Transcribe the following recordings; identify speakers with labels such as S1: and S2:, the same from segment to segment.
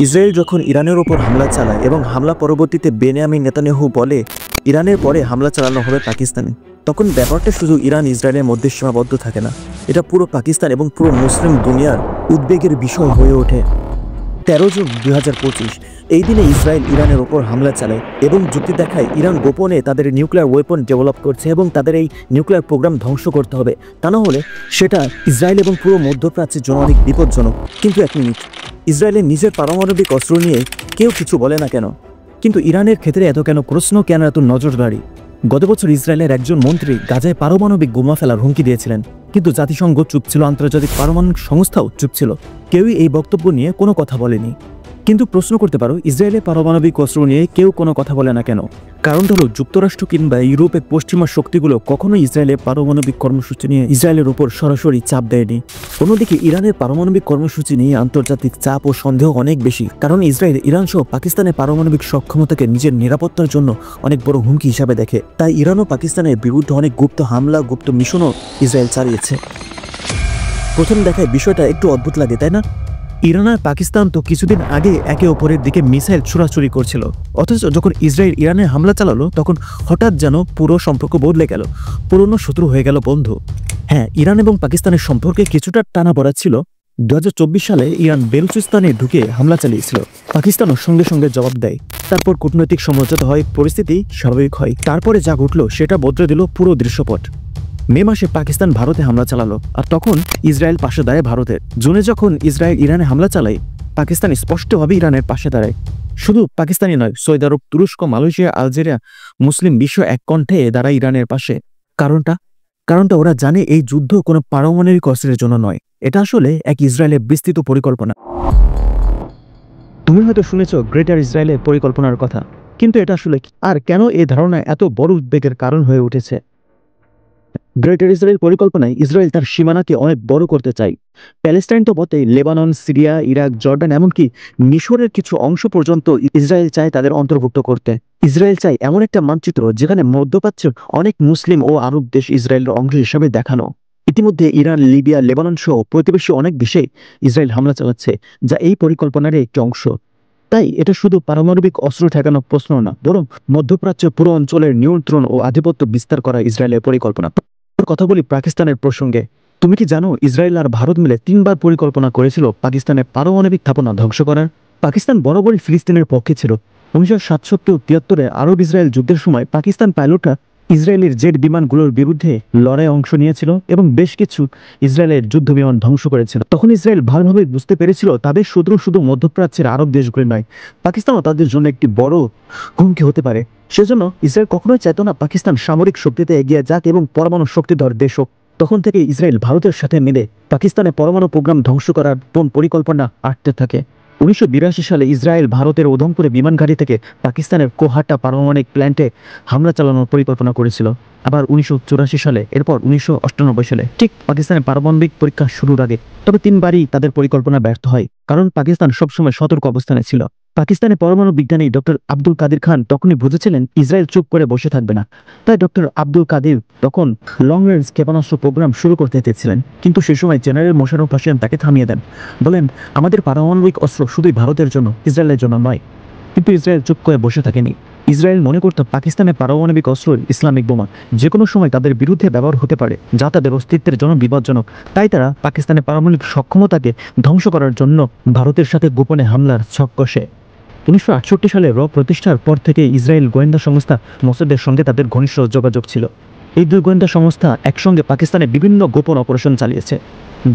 S1: Israel যখন ইরানের ওপর হামলা চালায় এবং হামলা পরবর্তীতে বেনিয়ামিন নেতানিয়াহু বলে ইরানের পরে হামলা চালানো হবে পাকিস্তানে, তখন ব্যাপারটা শুধু ইরান ইসরায়েলের মধ্যে সীমাবদ্ধ থাকে না, এটা পুরো পাকিস্তান এবং পুরো মুসলিম দুনিয়ার উদ্বেগের বিষয় হয়ে ওঠে। 13 জুন 2025 এই দিনে ইসরায়েল ইরানের ওপর হামলা চালায় এবং যুক্তি দেখায় ইরান গোপনে তাদের নিউক্লিয়ার ওয়েপন ডেভেলপ করছে এবং তাদের এই নিউক্লিয়ার প্রোগ্রাম ধ্বংস করতে হবে, তা না হলে সেটা ইসরায়েল এবং পুরো মধ্যপ্রাচ্যের জন্য অনেক বিপজ্জনক। কিন্তু এক মিনিট, ইসরায়েলের নিজের পারমাণবিক অস্ত্র নিয়ে কেউ কিছু বলে না কেন? কিন্তু ইরানের ক্ষেত্রে এত কেন প্রশ্ন, কেন এত নজরদারি? গত বছর ইসরায়েলের একজন মন্ত্রী গাজায় পারমাণবিক বোমা ফেলার হুমকি দিয়েছিলেন, কিন্তু জাতিসংঘ চুপ ছিল, আন্তর্জাতিক পারমাণবিক সংস্থাও চুপ ছিল, কেউই এই বক্তব্য নিয়ে কোনো কথা বলেনি। কিন্তু প্রশ্ন করতে পারো, ইসরায়েলের পারমাণবিক অস্ত্র নিয়ে কেউ কোনো কথা বলে না কেন? কারণটা হলো যুক্তরাষ্ট্র কিংবা ইউরোপের পশ্চিমা শক্তিগুলো কখনোই ইসরায়েলের পারমাণবিক কর্মসূচি নিয়ে ইসরায়েলের উপর সরাসরি চাপ দেয়নি। অন্যদিকে ইরানের পারমাণবিক কর্মসূচি নিয়ে আন্তর্জাতিক চাপ ও সন্দেহ অনেক বেশি, কারণ ইসরায়েল ইরান সহ পাকিস্তানের পারমাণবিক সক্ষমতাকে নিজের নিরাপত্তার জন্য অনেক বড় হুমকি হিসাবে দেখে। তাই ইরান ও পাকিস্তানের বিরুদ্ধে অনেক গুপ্ত হামলা, গুপ্ত মিশনও ইসরায়েল চালিয়েছে। প্রথম দেখায় বিষয়টা একটু অদ্ভুত লাগে, তাই না? ইরান আর পাকিস্তান তো কিছুদিন আগে একে অপরের দিকে মিসাইল ছোড়াছুড়ি করছিল, অথচ যখন ইসরায়েল ইরানে হামলা চালালো তখন হঠাৎ যেন পুরো সম্পর্ক বদলে গেল, পুরনো শত্রু হয়ে গেল বন্ধু। হ্যাঁ, ইরান এবং পাকিস্তানের সম্পর্কে কিছুটা টানাপোড়া ছিল। 2024 সালে ইরান বেলুচিস্তানে ঢুকে হামলা চালিয়েছিল, পাকিস্তানও সঙ্গে সঙ্গে জবাব দেয়। তারপর কূটনৈতিক সমঝোতা হয়, পরিস্থিতি স্বাভাবিক হয়। তারপরে যা ঘটল সেটা বদলে দিল পুরো দৃশ্যপট। মে মাসে পাকিস্তান ভারতে হামলা চালালো, আর তখন ইসরায়েল পাশে দাঁড়ায় ভারতের। জুনে যখন ইসরায়েল ইরানে হামলা চালায়, পাকিস্তান স্পষ্টভাবে ইরানের পাশে দাঁড়ায়। শুধু পাকিস্তানি নয়, সৌদি আরব, তুরস্ক, মালয়েশিয়া, আলজেরিয়া, মুসলিম বিশ্ব এক কণ্ঠে দাঁড়ায় ইরানের পাশে। কারণটা ওরা জানে এই যুদ্ধ কোনো পারমাণবিক অস্ত্রের জন্য নয়, এটা আসলে এক ইসরায়েলের বিস্তৃত পরিকল্পনা। তুমি হয়তো শুনেছ গ্রেটার ইসরায়েলের পরিকল্পনার কথা, কিন্তু এটা আসলে কি? আর কেন এই ধারণা এত বড় উদ্বেগের কারণ হয়ে উঠেছে? গ্রেটার ইসরায়েল পরিকল্পনায় ইসরায়েল তার সীমানাকে অনেক বড় করতে চায়। প্যালেস্টাইন তো বটেই, লেবানন, সিরিয়া, ইরাক, জর্ডান, এমনকি মিশরের কিছু অংশ পর্যন্ত ইসরায়েল চায় তাদের অন্তর্ভুক্ত করতে। ইসরায়েল চায় এমন একটা মানচিত্র যেখানে মধ্যপ্রাচ্যের অনেক মুসলিম ও আরব দেশ ইসরায়েলের অংশ হিসেবে দেখানো। ইতিমধ্যে ইরান, লিবিয়া, লেবানন সহ প্রতিবেশী অনেক দেশে ইসরায়েল হামলা চালাচ্ছে, যা এই পরিকল্পনার একটি অংশ। তাই এটা শুধু পারমাণবিক অস্ত্র ঠেকানোর প্রশ্ন না, বরং মধ্যপ্রাচ্যের পুরো অঞ্চলের নিয়ন্ত্রণ ও আধিপত্য বিস্তার করা ইসরায়েলের পরিকল্পনা। কথা বলি পাকিস্তানের প্রসঙ্গে। তুমি কি জানো ইসরায়েল আর ভারত মিলে 3 বার পরিকল্পনা করেছিল পাকিস্তানের পারমাণবিক স্থাপনা ধ্বংস করার? পাকিস্তান বরাবরই ফিলিস্তিনের পক্ষে ছিল। 1967-73 আরব ইসরায়েল যুদ্ধের সময় পাকিস্তান পাইলটরা ইসরায়েলের জেট বিমানগুলোর বিরুদ্ধে লড়াইয়ে অংশ নিয়েছিল এবং বেশ কিছু ইসরায়েলের যুদ্ধ বিমান ধ্বংস করেছিল। তখন ইসরায়েল ভালোভাবে বুঝতে পেরেছিল তাদের শত্রু শুধু মধ্যপ্রাচ্যের আরব দেশগুলি নয়, পাকিস্তানও তাদের জন্য একটি বড় হুমকি হতে পারে। সেজন্য ইসরায়েল কখনোই চাইতো না পাকিস্তান সামরিক শক্তিতে এগিয়ে যাক এবং পরমাণু শক্তিধর দেশ হোক। তখন থেকে ইসরায়েল ভারতের সাথে মিলে পাকিস্তানের পরমাণু প্রোগ্রাম ধ্বংস করার পরিকল্পনা আঁটতে থাকে। 1982 সালে ইসরায়েল ভারতের উধমপুরে বিমান ঘাঁটি থেকে পাকিস্তানের কোহাটা পারমাণবিক প্ল্যান্টে হামলা চালানোর পরিকল্পনা করেছিল। আবার 1984 সালে, এরপর 1998 সালে, ঠিক পাকিস্তানের পারমাণবিক পরীক্ষা শুরুর আগে। তবে 3 বারই তাদের পরিকল্পনা ব্যর্থ হয়, কারণ পাকিস্তান সবসময় সতর্ক অবস্থানে ছিল। পাকিস্তানের পরমাণু বিজ্ঞানী ডক্টর আব্দুল কাদির খান তখনই বুঝেছিলেন ইসরায়েল চুপ করে বসে থাকবে না। তাই ডক্টর আব্দুল কাদির তখন লং রেঞ্জ ক্ষেপণাস্ত্র প্রোগ্রাম শুরু করতে চেয়েছিলেন, কিন্তু সে সময় জেনারেল মোশাররফ হোসেন তাকে থামিয়ে দেন। বলেন, আমাদের পারমাণবিক অস্ত্র শুধুই ভারতের জন্য, ইসরায়েলের জন্য নয়। কিন্তু ইসরায়েল চুপ করে বসে থাকেনি। ইসরায়েল মনে করত পাকিস্তানের পারমাণবিক অস্ত্র ইসলামিক বোমা, যে কোনো সময় তাদের বিরুদ্ধে ব্যবহার হতে পারে, যা তাদের অস্তিত্বের জন্য বিপজ্জনক। তাই তারা পাকিস্তানের পারমাণবিক সক্ষমতাকে ধ্বংস করার জন্য ভারতের সাথে গোপনে হামলার ছক কষে। 1968 সালে প্রতিষ্ঠার পর থেকে ইসরায়েল গোয়েন্দা সংস্থা মোসাদের সঙ্গে তাদের ঘনিষ্ঠ যোগাযোগ ছিল। এই 2 গোয়েন্দা সংস্থা একসঙ্গে পাকিস্তানে বিভিন্ন গোপন অপারেশন চালিয়েছে।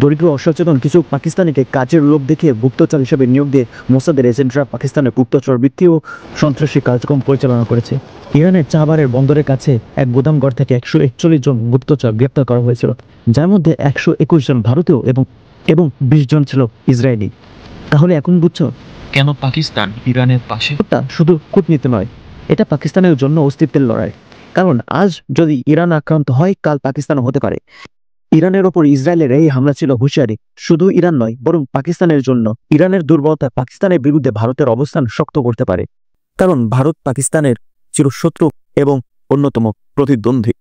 S1: দরিদ্র অসচেতন কিছু পাকিস্তানিকে কাজের লোক দেখে গুপ্তচর হিসেবে নিয়োগ দিয়ে মোসাদের এজেন্টরা পাকিস্তানের গুপ্তচর বৃত্তি ও সন্ত্রাসী কার্যক্রম পরিচালনা করেছে। ইরানের চাবারের বন্দরের কাছে এক গোদামঘর থেকে 141 জন গুপ্তচর গ্রেপ্তার করা হয়েছিল, যার মধ্যে 121 জন ভারতীয় এবং 20 জন ছিল ইসরায়েলি। তাহলে এখন বুঝছো
S2: কেন পাকিস্তান ইরানের পাশে?
S1: এটা শুধু কূটনীতি নয়, এটা পাকিস্তানের জন্য অস্তিত্বের লড়াই। কারণ আজ যদি ইরান আক্রান্ত হয়, কাল পাকিস্তানও হতে পারে। ইরানের ওপর ইসরায়েলের এই হামলা ছিল হুঁশিয়ারি, শুধু ইরান নয়, বরং পাকিস্তানের জন্য। ইরানের দুর্বলতা পাকিস্তানের বিরুদ্ধে ভারতের অবস্থান শক্ত করতে পারে, কারণ ভারত পাকিস্তানের চিরশত্রু এবং অন্যতম প্রতিদ্বন্দ্বী।